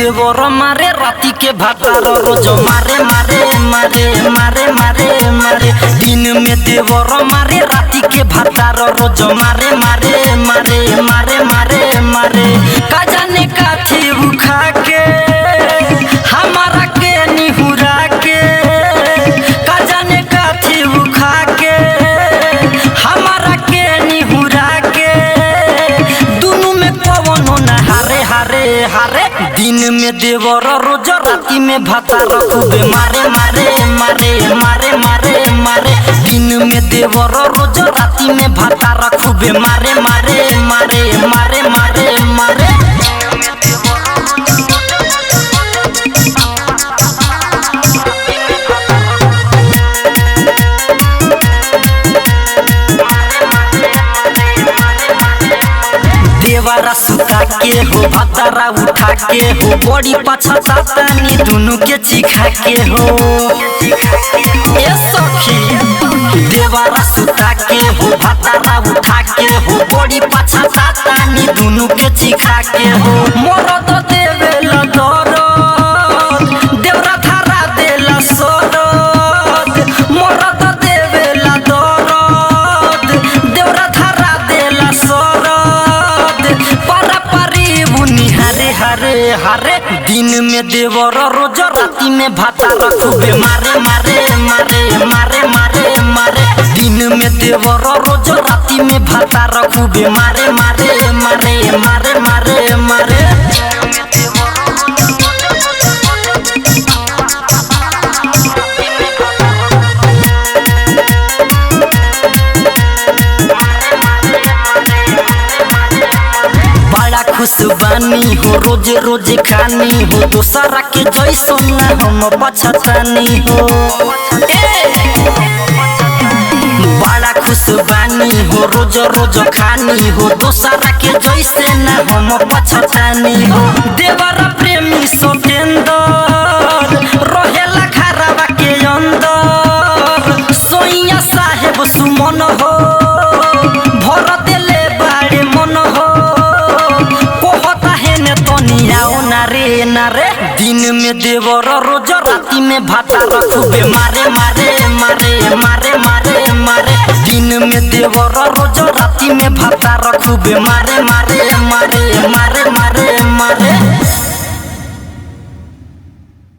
देवर मारे राती के भातार रोज मारे मारे मारे मारे मारे मारे। दिन में देवर मारे राती के भातार रोज मारे मारे मारे मारे मारे मारे। का जाने काठी उखा के हमारा के निहुरा के, का जाने काठी उखा के हमारा के निहुरा के। दोनों में पवन न हारे हारे हारे। दिन में देवर रोज राती में भातार खूबे मारे मारे मारे मारे मारे मारे। दिन में देवर रोज राती में भातार खूबे मारे मारे मारे मारे मारे मारे। देवरा सुता के हो भातारा उठा के हो, बड़ी पछतानी दोनों के चिखा के हो। ए सखी देवरा सुता के हो भातारा उठा के हो, बड़ी पछतानी दोनों के चिखा के हो। मरद देवेला दरद देवरा धारा देला सरद। मरद देवेला दरद देवरा धारा देला सरद। हरे हरे। दिन में देवर रोज राती में भातार खूबे मारे मारे मारे मारे मारे मारे। दिन में देवर रोज राती में भातार खूबे मारे मारे मारे मारे मारे मारे। खुशबानी हो रोज रोज खानी हो, दोसरा के जैसन हम पछतानी हो। बड़ा खुशबानी हो रोज रोज खानी हो, दोसरा के जैसे न हम पछतानी हो। देवर प्रेमी सतेंदर रहेला खराबा के अंदर। सोइया साहेब सुमन हो भर देले बाड़े मन हो। नारे नारे। दिन में देवर रोज राती में भातार खूबे मारे मारे मारे मारे मारे मारे। दिन में देवर रोज राती में भातार खूबे मारे मारे मारे मारे मारे मारे।